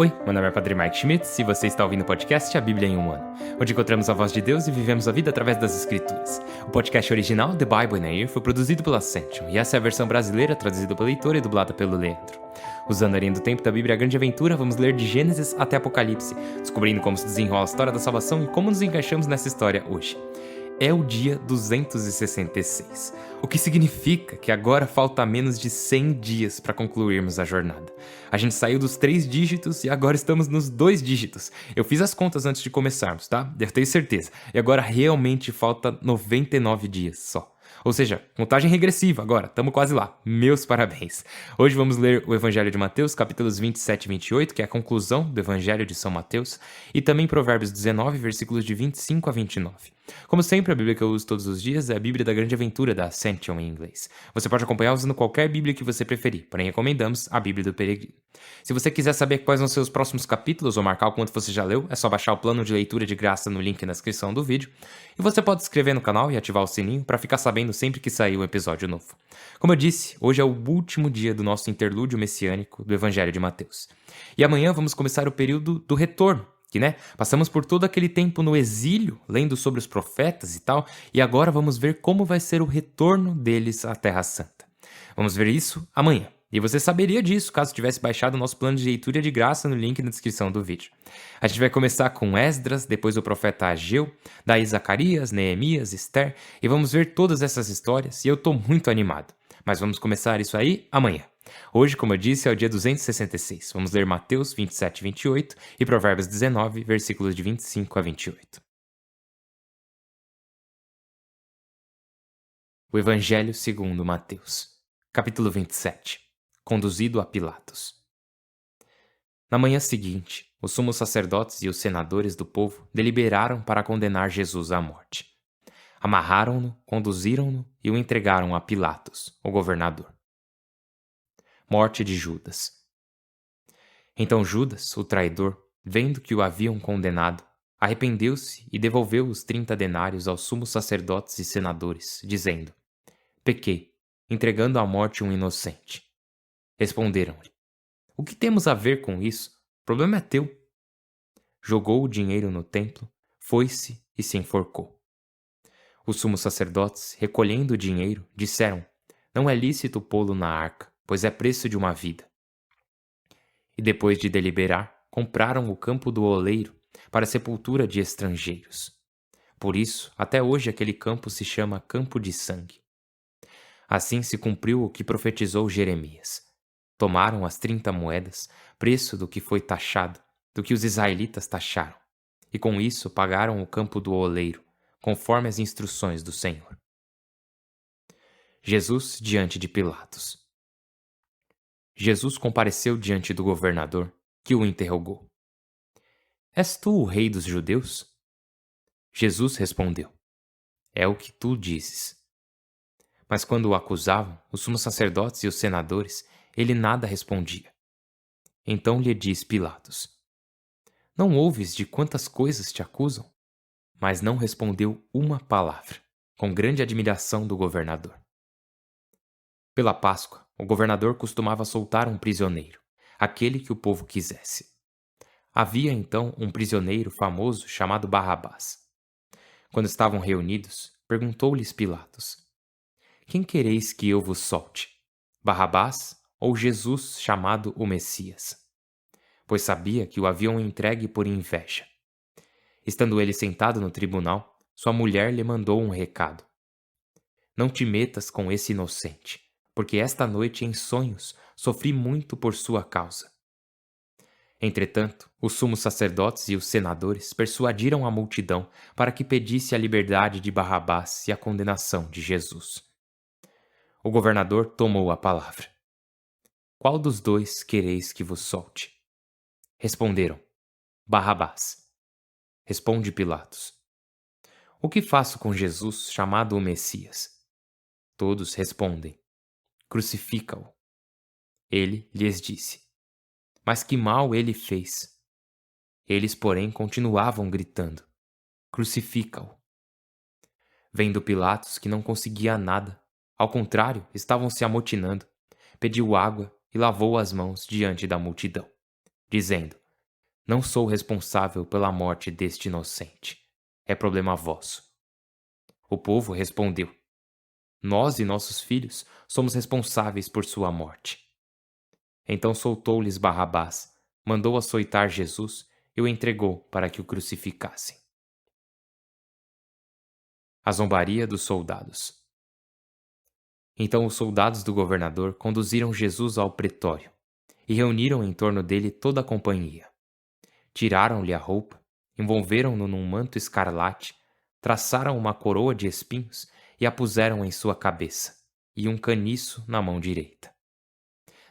Oi, meu nome é Padre Mike Schmitz e você está ouvindo o podcast A Bíblia em um Ano, onde encontramos a voz de Deus e vivemos a vida através das Escrituras. O podcast original, The Bible in a Year, foi produzido pela Ascension e essa é a versão brasileira traduzida pelo Heitor e dublada pelo Leandro. Usando a linha do tempo da Bíblia A Grande Aventura, vamos ler de Gênesis até Apocalipse, descobrindo como se desenrola a história da salvação e como nos encaixamos nessa história hoje. É o dia 266, o que significa que agora falta menos de 100 dias para concluirmos a jornada. A gente saiu dos 3 dígitos e agora estamos nos 2 dígitos. Eu fiz as contas antes de começarmos, tá? Eu tenho certeza. E agora realmente falta 99 dias só. Ou seja, contagem regressiva agora, estamos quase lá. Meus parabéns. Hoje vamos ler o Evangelho de Mateus, capítulos 27 e 28, que é a conclusão do Evangelho de São Mateus, e também Provérbios 19, versículos de 25 a 29. Como sempre, a Bíblia que eu uso todos os dias é a Bíblia da Grande Aventura, da Ascension em inglês. Você pode acompanhar usando qualquer Bíblia que você preferir, porém recomendamos a Bíblia do Peregrino. Se você quiser saber quais vão ser os próximos capítulos ou marcar o quanto você já leu, é só baixar o plano de leitura de graça no link na descrição do vídeo. E você pode se inscrever no canal e ativar o sininho para ficar sabendo sempre que sair um episódio novo. Como eu disse, hoje é o último dia do nosso interlúdio messiânico do Evangelho de Mateus. E amanhã vamos começar o período do retorno. Passamos por todo aquele tempo no exílio, lendo sobre os profetas e tal, e agora vamos ver como vai ser o retorno deles à Terra Santa. Vamos ver isso amanhã. E você saberia disso caso tivesse baixado o nosso plano de leitura de graça no link na descrição do vídeo. A gente vai começar com Esdras, depois o profeta Ageu, daí Zacarias, Neemias, Esther, e vamos ver todas essas histórias, e eu tô muito animado. Mas vamos começar isso aí amanhã. Hoje, como eu disse, é o dia 266. Vamos ler Mateus 27 e 28 e Provérbios 19, versículos de 25 a 28. O Evangelho segundo Mateus, capítulo 27. Conduzido a Pilatos. Na manhã seguinte, os sumos sacerdotes e os senadores do povo deliberaram para condenar Jesus à morte. Amarraram-no, conduziram-no e o entregaram a Pilatos, o governador. Morte de Judas. Então Judas, o traidor, vendo que o haviam condenado, arrependeu-se e devolveu os 30 denários aos sumos sacerdotes e senadores, dizendo: Pequei, entregando à morte um inocente. Responderam-lhe: O que temos a ver com isso? O problema é teu. Jogou o dinheiro no templo, foi-se e se enforcou. Os sumos sacerdotes, recolhendo o dinheiro, disseram: Não é lícito pô-lo na arca, pois é preço de uma vida. E depois de deliberar, compraram o campo do oleiro para a sepultura de estrangeiros. Por isso, até hoje aquele campo se chama Campo de Sangue. Assim se cumpriu o que profetizou Jeremias. Tomaram as 30 moedas, preço do que foi taxado, do que os israelitas taxaram, e com isso pagaram o campo do oleiro, conforme as instruções do Senhor. Jesus diante de Pilatos. Jesus compareceu diante do governador, que o interrogou: És tu o rei dos judeus? Jesus respondeu: É o que tu dizes. Mas quando o acusavam, os sumos sacerdotes e os senadores, ele nada respondia. Então lhe diz Pilatos: Não ouves de quantas coisas te acusam? Mas não respondeu uma palavra, com grande admiração do governador. Pela Páscoa, o governador costumava soltar um prisioneiro, aquele que o povo quisesse. Havia então um prisioneiro famoso chamado Barrabás. Quando estavam reunidos, perguntou-lhes Pilatos: Quem quereis que eu vos solte? Barrabás ou Jesus chamado o Messias? Pois sabia que o haviam entregue por inveja. Estando ele sentado no tribunal, sua mulher lhe mandou um recado: Não te metas com esse inocente, porque esta noite em sonhos sofri muito por sua causa. Entretanto, os sumos sacerdotes e os senadores persuadiram a multidão para que pedisse a liberdade de Barrabás e a condenação de Jesus. O governador tomou a palavra: Qual dos dois quereis que vos solte? Responderam: Barrabás. Responde Pilatos: O que faço com Jesus chamado o Messias? Todos respondem: Crucifica-o. Ele lhes disse: Mas que mal ele fez? Eles, porém, continuavam gritando: Crucifica-o. Vendo Pilatos que não conseguia nada, ao contrário, estavam se amotinando, pediu água e lavou as mãos diante da multidão, dizendo: Não sou responsável pela morte deste inocente. É problema vosso. O povo respondeu: Nós e nossos filhos somos responsáveis por sua morte. Então soltou-lhes Barrabás, mandou açoitar Jesus e o entregou para que o crucificassem. A zombaria dos soldados. Então os soldados do governador conduziram Jesus ao pretório e reuniram em torno dele toda a companhia. Tiraram-lhe a roupa, envolveram-no num manto escarlate, traçaram uma coroa de espinhos e a puseram em sua cabeça, e um caniço na mão direita.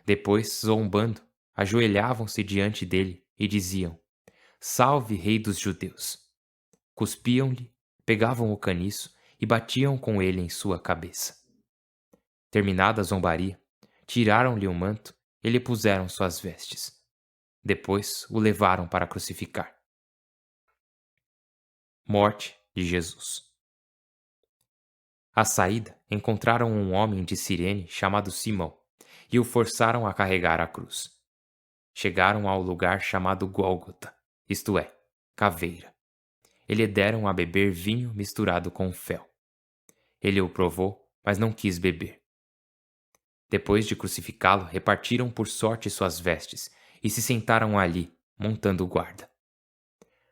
Depois, zombando, ajoelhavam-se diante dele e diziam: Salve, Rei dos Judeus! Cuspiam-lhe, pegavam o caniço e batiam com ele em sua cabeça. Terminada a zombaria, tiraram-lhe o manto e lhe puseram suas vestes. Depois o levaram para crucificar. Morte de Jesus. À saída, encontraram um homem de Cirene chamado Simão e o forçaram a carregar a cruz. Chegaram ao lugar chamado Gólgota, isto é, caveira. E lhe deram a beber vinho misturado com fel. Ele o provou, mas não quis beber. Depois de crucificá-lo, repartiram por sorte suas vestes e se sentaram ali, montando guarda.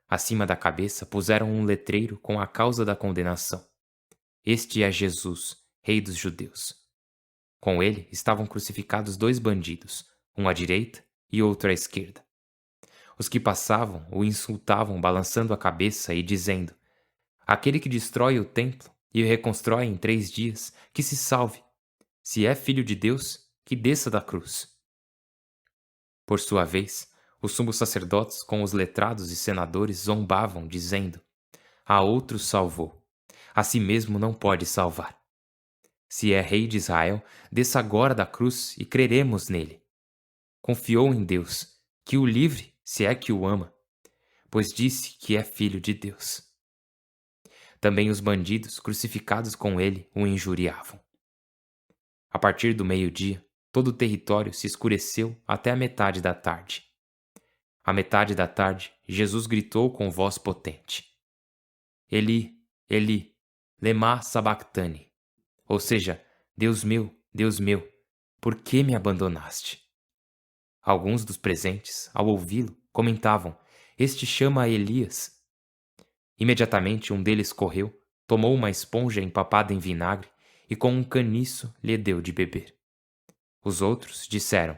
Acima da cabeça puseram um letreiro com a causa da condenação. Este é Jesus, Rei dos Judeus. Com ele estavam crucificados 2 bandidos, um à direita e outro à esquerda. Os que passavam o insultavam balançando a cabeça e dizendo: Aquele que destrói o templo e o reconstrói em 3 dias, que se salve. Se é filho de Deus, que desça da cruz. Por sua vez, os sumos sacerdotes com os letrados e senadores zombavam, dizendo: A outro salvou, a si mesmo não pode salvar. Se é rei de Israel, desça agora da cruz e creremos nele. Confiou em Deus, que o livre, se é que o ama, pois disse que é filho de Deus. Também os bandidos crucificados com ele o injuriavam. A partir do meio-dia, todo o território se escureceu até a metade da tarde. À metade da tarde, Jesus gritou com voz potente: Eli, Eli, lema sabachthani, ou seja, Deus meu, por que me abandonaste? Alguns dos presentes, ao ouvi-lo, comentavam: Este chama a Elias. Imediatamente um deles correu, tomou uma esponja empapada em vinagre e com um caniço lhe deu de beber. Os outros disseram: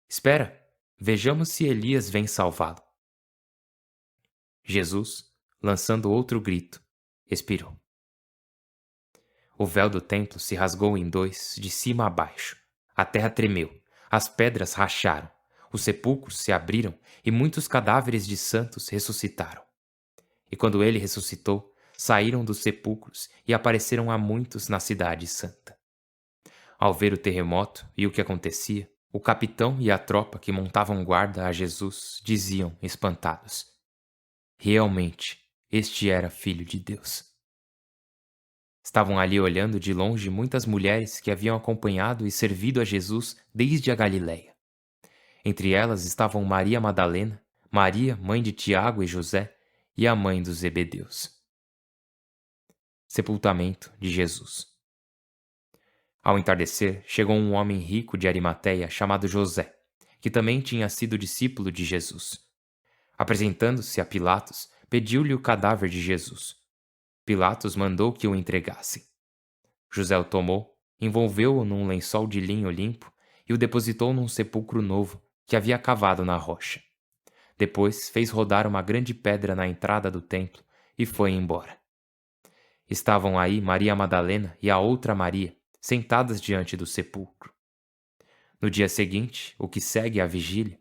Espera, vejamos se Elias vem salvá-lo. Jesus, lançando outro grito, expirou. O véu do templo se rasgou em 2, de cima a baixo. A terra tremeu, as pedras racharam, os sepulcros se abriram e muitos cadáveres de santos ressuscitaram. E quando ele ressuscitou, saíram dos sepulcros e apareceram a muitos na cidade santa. Ao ver o terremoto e o que acontecia, o capitão e a tropa que montavam guarda a Jesus diziam, espantados: Realmente, este era filho de Deus. Estavam ali olhando de longe muitas mulheres que haviam acompanhado e servido a Jesus desde a Galiléia. Entre elas estavam Maria Madalena, Maria, mãe de Tiago e José, e a mãe dos Zebedeus. Sepultamento de Jesus. Ao entardecer, chegou um homem rico de Arimateia chamado José, que também tinha sido discípulo de Jesus. Apresentando-se a Pilatos, pediu-lhe o cadáver de Jesus. Pilatos mandou que o entregassem. José o tomou, envolveu-o num lençol de linho limpo e o depositou num sepulcro novo que havia cavado na rocha. Depois fez rodar uma grande pedra na entrada do templo e foi embora. Estavam aí Maria Madalena e a outra Maria, sentadas diante do sepulcro. No dia seguinte, o que segue à vigília,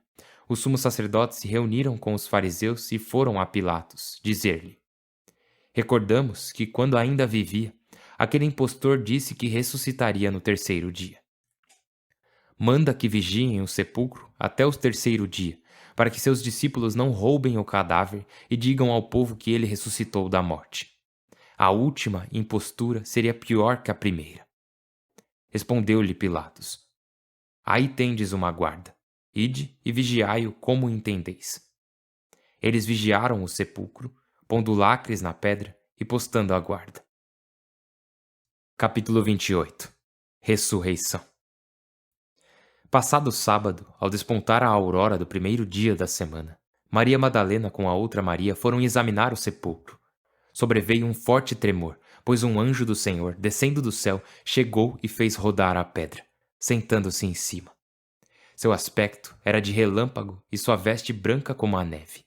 os sumos sacerdotes se reuniram com os fariseus e foram a Pilatos dizer-lhe: Recordamos que, quando ainda vivia, aquele impostor disse que ressuscitaria no 3º dia. Manda que vigiem o sepulcro até o 3º dia, para que seus discípulos não roubem o cadáver e digam ao povo que ele ressuscitou da morte. A última impostura seria pior que a primeira. Respondeu-lhe Pilatos: Aí tendes uma guarda. Ide e vigiai-o como entendeis. Eles vigiaram o sepulcro, pondo lacres na pedra e postando a guarda. Capítulo 28. Ressurreição. Passado o sábado, ao despontar a aurora do primeiro dia da semana, Maria Madalena com a outra Maria foram examinar o sepulcro. Sobreveio um forte tremor, pois um anjo do Senhor, descendo do céu, chegou e fez rodar a pedra, sentando-se em cima. Seu aspecto era de relâmpago e sua veste branca como a neve.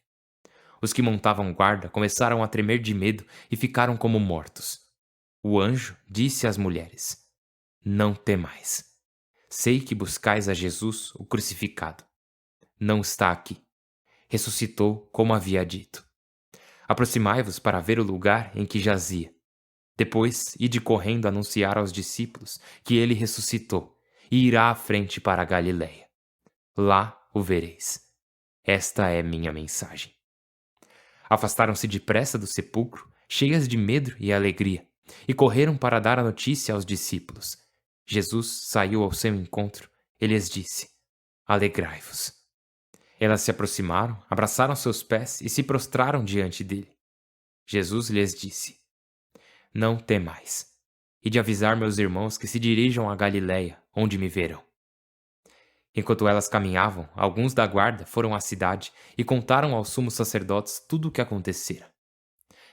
Os que montavam guarda começaram a tremer de medo e ficaram como mortos. O anjo disse às mulheres: Não temais. Sei que buscais a Jesus, o crucificado. Não está aqui. Ressuscitou como havia dito. Aproximai-vos para ver o lugar em que jazia. Depois, ide correndo anunciar aos discípulos que ele ressuscitou e irá à frente para a Galiléia. Lá o vereis. Esta é minha mensagem. Afastaram-se depressa do sepulcro, cheias de medo e alegria, e correram para dar a notícia aos discípulos. Jesus saiu ao seu encontro e lhes disse: Alegrai-vos. Elas se aproximaram, abraçaram seus pés e se prostraram diante dele. Jesus lhes disse: Não temais. E de avisar meus irmãos que se dirijam a Galiléia, onde me verão. Enquanto elas caminhavam, alguns da guarda foram à cidade e contaram aos sumos sacerdotes tudo o que acontecera.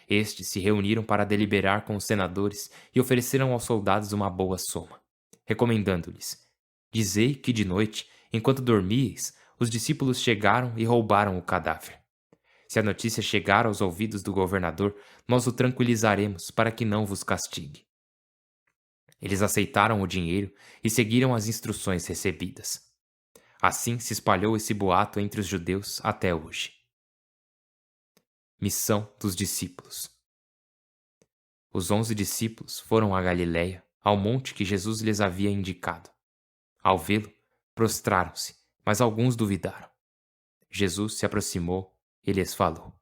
Estes se reuniram para deliberar com os senadores e ofereceram aos soldados uma boa soma, recomendando-lhes: Dizei que de noite, enquanto dormíeis, os discípulos chegaram e roubaram o cadáver. Se a notícia chegar aos ouvidos do governador, nós o tranquilizaremos para que não vos castigue. Eles aceitaram o dinheiro e seguiram as instruções recebidas. Assim se espalhou esse boato entre os judeus até hoje. Missão dos discípulos. Os 11 discípulos foram a Galiléia, ao monte que Jesus lhes havia indicado. Ao vê-lo, prostraram-se, mas alguns duvidaram. Jesus se aproximou e lhes falou: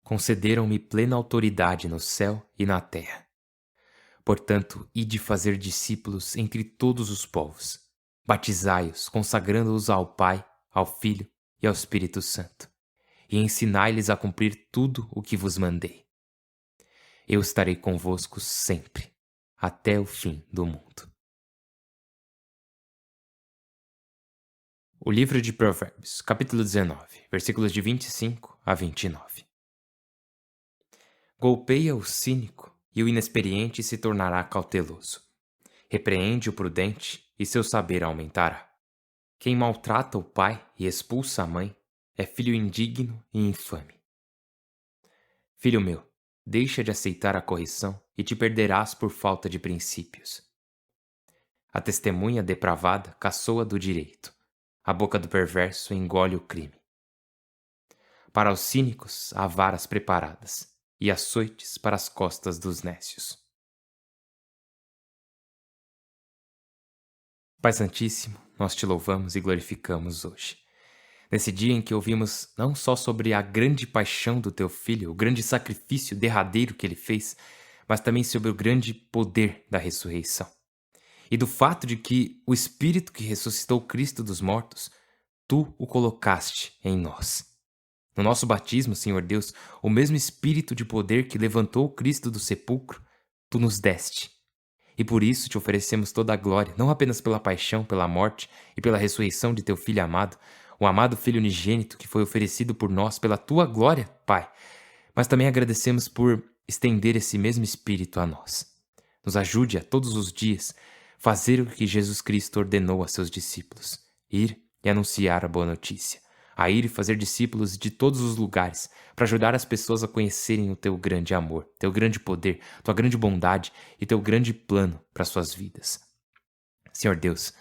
Concederam-me plena autoridade no céu e na terra. Portanto, ide fazer discípulos entre todos os povos. Batizai-os, consagrando-os ao Pai, ao Filho e ao Espírito Santo, e ensinai-lhes a cumprir tudo o que vos mandei. Eu estarei convosco sempre, até o fim do mundo. O livro de Provérbios, capítulo 19, versículos de 25 a 29. Golpeia o cínico e o inexperiente se tornará cauteloso. Repreende o prudente e seu saber aumentará. Quem maltrata o pai e expulsa a mãe é filho indigno e infame. Filho meu, deixa de aceitar a correção e te perderás por falta de princípios. A testemunha depravada caçoa do direito. A boca do perverso engole o crime. Para os cínicos há varas preparadas e açoites para as costas dos nécios. Pai Santíssimo, nós te louvamos e glorificamos hoje. Nesse dia em que ouvimos não só sobre a grande paixão do teu Filho, o grande sacrifício derradeiro que ele fez, mas também sobre o grande poder da ressurreição. E do fato de que o Espírito que ressuscitou Cristo dos mortos, tu o colocaste em nós. No nosso batismo, Senhor Deus, o mesmo Espírito de poder que levantou Cristo do sepulcro, tu nos deste. E por isso te oferecemos toda a glória, não apenas pela paixão, pela morte e pela ressurreição de teu Filho amado, o amado Filho unigênito que foi oferecido por nós pela tua glória, Pai, mas também agradecemos por estender esse mesmo Espírito a nós. Nos ajude a todos os dias fazer o que Jesus Cristo ordenou a seus discípulos, ir e anunciar a boa notícia, a ir e fazer discípulos de todos os lugares, para ajudar as pessoas a conhecerem o teu grande amor, teu grande poder, tua grande bondade e teu grande plano para suas vidas. Senhor Deus,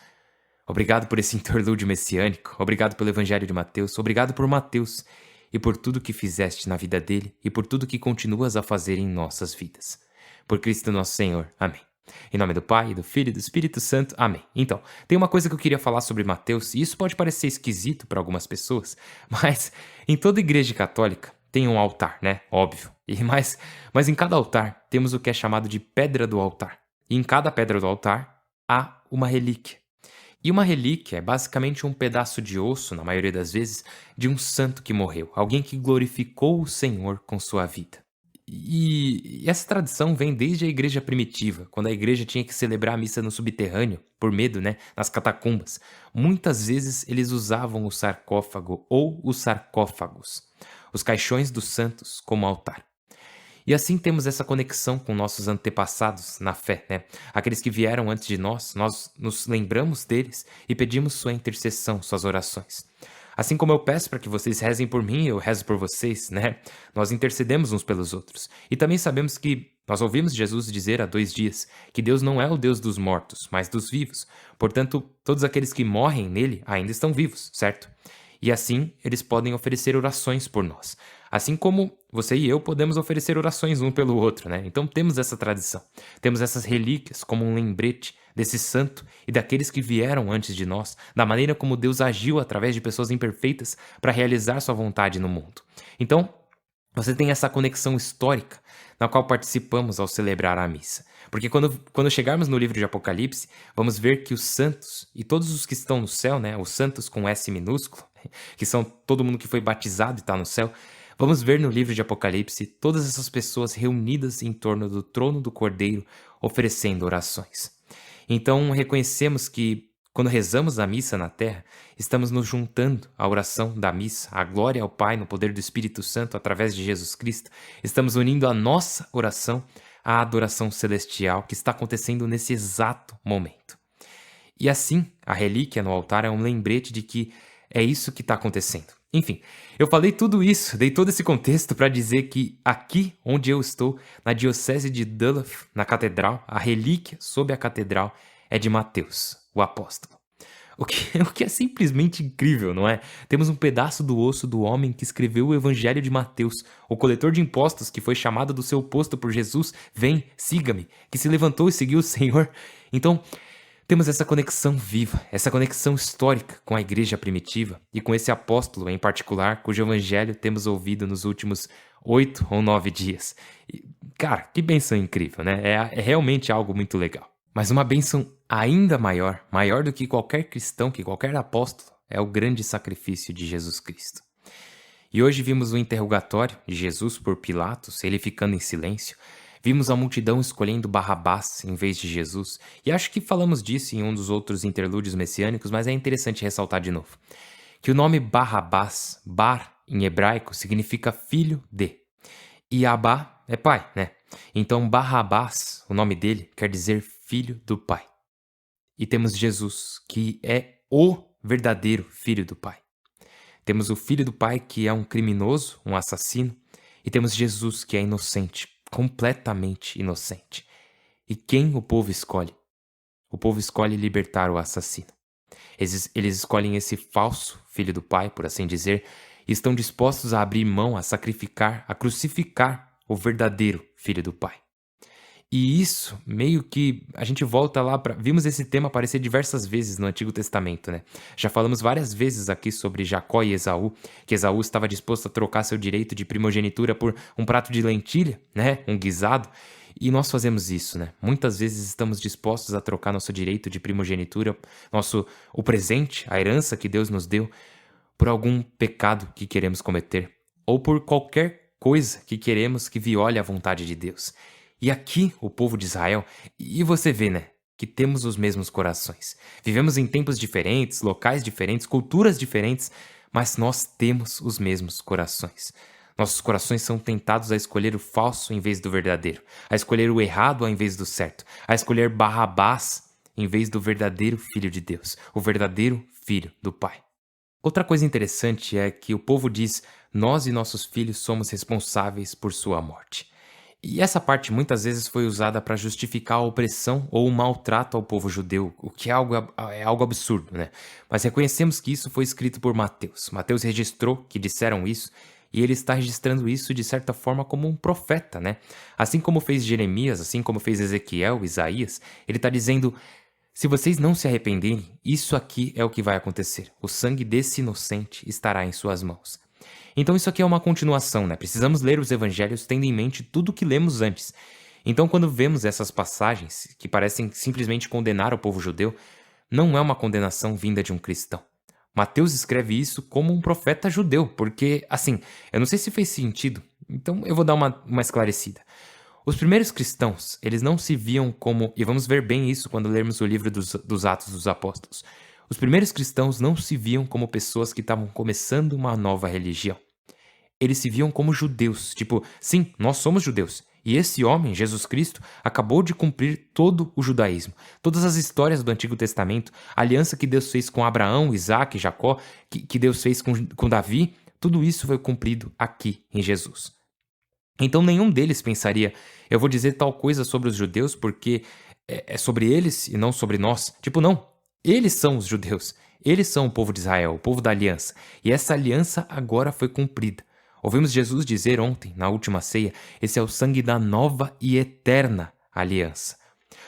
obrigado por esse interlúdio messiânico, obrigado pelo Evangelho de Mateus, obrigado por Mateus e por tudo que fizeste na vida dele e por tudo que continuas a fazer em nossas vidas. Por Cristo nosso Senhor. Amém. Em nome do Pai, do Filho e do Espírito Santo. Amém. Então, tem uma coisa que eu queria falar sobre Mateus, e isso pode parecer esquisito para algumas pessoas, mas em toda igreja católica tem um altar, né? Óbvio. Mas em cada altar temos o que é chamado de pedra do altar. E em cada pedra do altar há uma relíquia. E uma relíquia é basicamente um pedaço de osso, na maioria das vezes, de um santo que morreu, alguém que glorificou o Senhor com sua vida. E essa tradição vem desde a igreja primitiva, quando a igreja tinha que celebrar a missa no subterrâneo, por medo, né, nas catacumbas. Muitas vezes eles usavam o sarcófago ou os sarcófagos, os caixões dos santos, como altar. E assim temos essa conexão com nossos antepassados na fé, né? Aqueles que vieram antes de nós nos lembramos deles e pedimos sua intercessão, suas orações. Assim como eu peço para que vocês rezem por mim, eu rezo por vocês, né? Nós intercedemos uns pelos outros. E também sabemos que nós ouvimos Jesus dizer há 2 dias que Deus não é o Deus dos mortos, mas dos vivos. Portanto, todos aqueles que morrem nele ainda estão vivos, certo? E assim, eles podem oferecer orações por nós. Assim como você e eu podemos oferecer orações um pelo outro, né? Então temos essa tradição. Temos essas relíquias como um lembrete desse santo e daqueles que vieram antes de nós, da maneira como Deus agiu através de pessoas imperfeitas para realizar sua vontade no mundo. Então, você tem essa conexão histórica na qual participamos ao celebrar a missa. Porque quando chegarmos no livro de Apocalipse, vamos ver que os santos e todos os que estão no céu, né, os santos com S minúsculo, que são todo mundo que foi batizado e está no céu, vamos ver no livro de Apocalipse todas essas pessoas reunidas em torno do trono do Cordeiro, oferecendo orações. Então reconhecemos que quando rezamos a missa na terra, estamos nos juntando à oração da missa, à glória ao Pai no poder do Espírito Santo através de Jesus Cristo. Estamos unindo a nossa oração à adoração celestial que está acontecendo nesse exato momento. E assim, a relíquia no altar é um lembrete de que é isso que está acontecendo. Enfim, eu falei tudo isso, dei todo esse contexto para dizer que aqui onde eu estou, na diocese de Duluth, na catedral, a relíquia sob a catedral é de Mateus, o apóstolo. O que é simplesmente incrível, não é? Temos um pedaço do osso do homem que escreveu o Evangelho de Mateus, o coletor de impostos que foi chamado do seu posto por Jesus, vem, siga-me, que se levantou e seguiu o Senhor. Então, temos essa conexão viva, essa conexão histórica com a igreja primitiva e com esse apóstolo em particular, cujo evangelho temos ouvido nos últimos 8 ou 9 dias. E, cara, que bênção incrível, né? É realmente algo muito legal. Mas uma bênção ainda maior, maior do que qualquer cristão, que qualquer apóstolo, é o grande sacrifício de Jesus Cristo. E hoje vimos o interrogatório de Jesus por Pilatos, ele ficando em silêncio. Vimos a multidão escolhendo Barrabás em vez de Jesus, e acho que falamos disso em um dos outros interlúdios messiânicos, mas é interessante ressaltar de novo. Que o nome Barrabás, Bar em hebraico, significa filho de, e Abá é pai, né? Então Barrabás, o nome dele, quer dizer filho do pai. E temos Jesus, que é o verdadeiro filho do pai. Temos o filho do pai que é um criminoso, um assassino, e temos Jesus que é inocente, completamente inocente. E quem o povo escolhe? O povo escolhe libertar o assassino. Eles escolhem esse falso filho do pai, por assim dizer, e estão dispostos a abrir mão, a sacrificar, a crucificar o verdadeiro filho do pai. E isso, meio que, a gente volta lá para... Vimos esse tema aparecer diversas vezes no Antigo Testamento, né? Já falamos várias vezes aqui sobre Jacó e Esaú, que Esaú estava disposto a trocar seu direito de primogenitura por um prato de lentilha, né? Um guisado. E nós fazemos isso, né? Muitas vezes estamos dispostos a trocar nosso direito de primogenitura, o presente, a herança que Deus nos deu, por algum pecado que queremos cometer, ou por qualquer coisa que queremos que viole a vontade de Deus. E aqui, o povo de Israel, e você vê, né, que temos os mesmos corações. Vivemos em tempos diferentes, locais diferentes, culturas diferentes, mas nós temos os mesmos corações. Nossos corações são tentados a escolher o falso em vez do verdadeiro, a escolher o errado ao invés do certo, a escolher Barrabás em vez do verdadeiro Filho de Deus, o verdadeiro Filho do Pai. Outra coisa interessante é que o povo diz: nós e nossos filhos somos responsáveis por sua morte. E essa parte muitas vezes foi usada para justificar a opressão ou o maltrato ao povo judeu, o que é algo absurdo, né? Mas reconhecemos que isso foi escrito por Mateus. Mateus registrou que disseram isso, e ele está registrando isso de certa forma como um profeta, né? Assim como fez Jeremias, assim como fez Ezequiel, Isaías, ele está dizendo: se vocês não se arrependerem, isso aqui é o que vai acontecer. O sangue desse inocente estará em suas mãos. Então isso aqui é uma continuação, né? Precisamos ler os evangelhos tendo em mente tudo o que lemos antes. Então quando vemos essas passagens que parecem simplesmente condenar o povo judeu, não é uma condenação vinda de um cristão. Mateus escreve isso como um profeta judeu, porque, assim, eu não sei se fez sentido, então eu vou dar uma esclarecida. Os primeiros cristãos, eles não se viam como, e vamos ver bem isso quando lermos o livro dos Atos dos Apóstolos. Os primeiros cristãos não se viam como pessoas que estavam começando uma nova religião. Eles se viam como judeus, tipo, sim, nós somos judeus. E esse homem, Jesus Cristo, acabou de cumprir todo o judaísmo. Todas as histórias do Antigo Testamento, a aliança que Deus fez com Abraão, Isaac, Jacó, que Deus fez com Davi, tudo isso foi cumprido aqui em Jesus. Então nenhum deles pensaria, eu vou dizer tal coisa sobre os judeus porque é sobre eles e não sobre nós. Tipo, não. Eles são os judeus. Eles são o povo de Israel, o povo da aliança. E essa aliança agora foi cumprida. Ouvimos Jesus dizer ontem, na última ceia, esse é o sangue da nova e eterna aliança.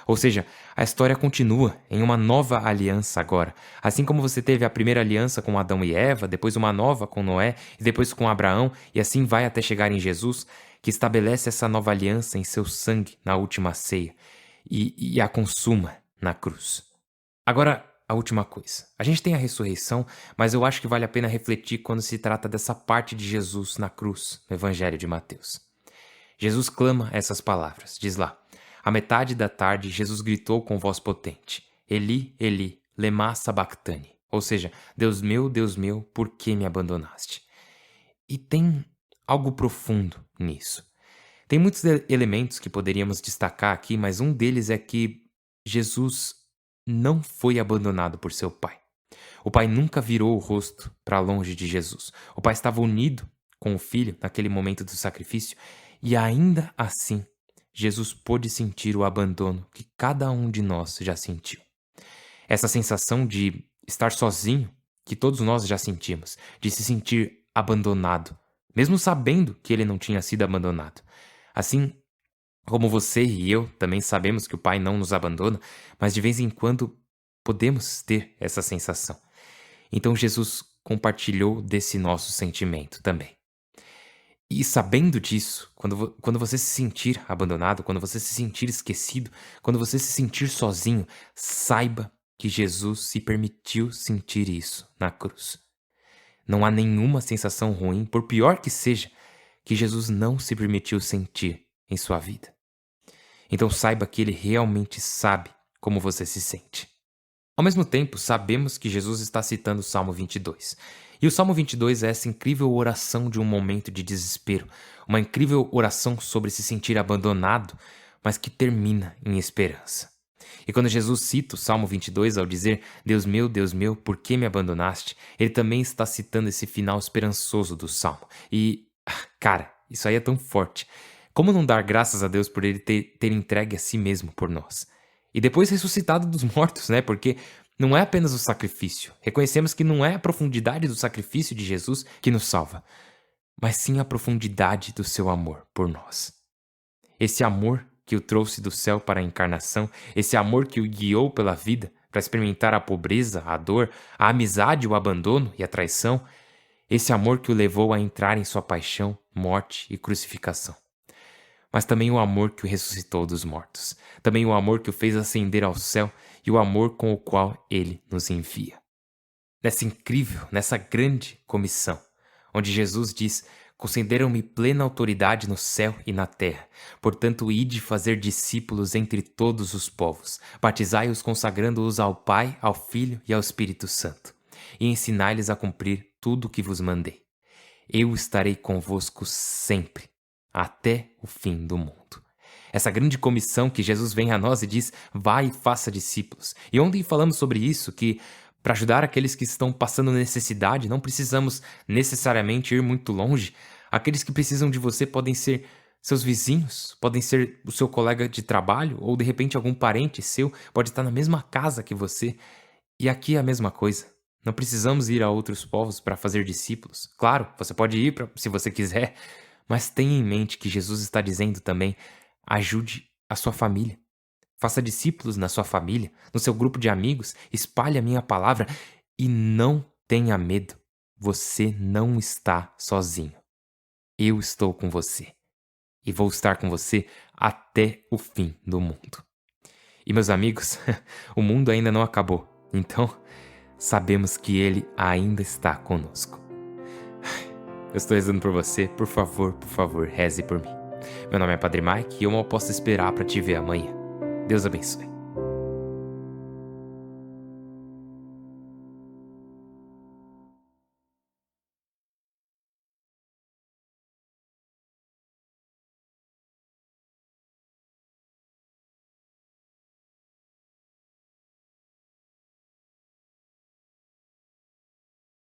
Ou seja, a história continua em uma nova aliança agora. Assim como você teve a primeira aliança com Adão e Eva, depois uma nova com Noé, e depois com Abraão, e assim vai até chegar em Jesus, que estabelece essa nova aliança em seu sangue na última ceia e a consuma na cruz. Agora, a última coisa. A gente tem a ressurreição, mas eu acho que vale a pena refletir quando se trata dessa parte de Jesus na cruz, no Evangelho de Mateus. Jesus clama essas palavras, diz lá: à metade da tarde, Jesus gritou com voz potente: Eli, Eli, lema sabachthani. Ou seja, Deus meu, por que me abandonaste? E tem algo profundo nisso. Tem muitos elementos que poderíamos destacar aqui, mas um deles é que Jesus não foi abandonado por seu pai. O pai nunca virou o rosto para longe de Jesus. O pai estava unido com o filho naquele momento do sacrifício e ainda assim Jesus pôde sentir o abandono que cada um de nós já sentiu. Essa sensação de estar sozinho, que todos nós já sentimos, de se sentir abandonado, mesmo sabendo que ele não tinha sido abandonado. Assim como você e eu também sabemos que o Pai não nos abandona, mas de vez em quando podemos ter essa sensação. Então Jesus compartilhou desse nosso sentimento também. E sabendo disso, quando você se sentir abandonado, quando você se sentir esquecido, quando você se sentir sozinho, saiba que Jesus se permitiu sentir isso na cruz. Não há nenhuma sensação ruim, por pior que seja, que Jesus não se permitiu sentir em sua vida. Então saiba que ele realmente sabe como você se sente. Ao mesmo tempo, sabemos que Jesus está citando o Salmo 22. E o Salmo 22 é essa incrível oração de um momento de desespero, uma incrível oração sobre se sentir abandonado, mas que termina em esperança. E quando Jesus cita o Salmo 22 ao dizer Deus meu, por que me abandonaste?", ele também está citando esse final esperançoso do Salmo. E, cara, isso aí é tão forte. Como não dar graças a Deus por ele ter entregue a si mesmo por nós? E depois ressuscitado dos mortos, né? Porque não é apenas o sacrifício. Reconhecemos que não é a profundidade do sacrifício de Jesus que nos salva, mas sim a profundidade do seu amor por nós. Esse amor que o trouxe do céu para a encarnação, esse amor que o guiou pela vida para experimentar a pobreza, a dor, a amizade, o abandono e a traição, esse amor que o levou a entrar em sua paixão, morte e crucificação. Mas também o amor que o ressuscitou dos mortos, também o amor que o fez ascender ao céu e o amor com o qual ele nos envia. Nessa incrível, nessa grande comissão, onde Jesus diz: concederam-me plena autoridade no céu e na terra. Portanto, ide fazer discípulos entre todos os povos, batizai-os consagrando-os ao Pai, ao Filho e ao Espírito Santo, e ensinai-lhes a cumprir tudo o que vos mandei. Eu estarei convosco sempre, até o fim do mundo. Essa grande comissão que Jesus vem a nós e diz: vai e faça discípulos. E ontem falamos sobre isso, que para ajudar aqueles que estão passando necessidade, não precisamos necessariamente ir muito longe. Aqueles que precisam de você podem ser seus vizinhos, podem ser o seu colega de trabalho, ou de repente algum parente seu, pode estar na mesma casa que você. E aqui é a mesma coisa. Não precisamos ir a outros povos para fazer discípulos. Claro, você pode ir se você quiser, mas tenha em mente que Jesus está dizendo também: ajude a sua família. Faça discípulos na sua família, no seu grupo de amigos, espalhe a minha palavra e não tenha medo. Você não está sozinho. Eu estou com você e vou estar com você até o fim do mundo. E meus amigos, o mundo ainda não acabou. Então, sabemos que Ele ainda está conosco. Eu estou rezando por você, por favor, reze por mim. Meu nome é Padre Mike e eu mal posso esperar para te ver amanhã. Deus abençoe.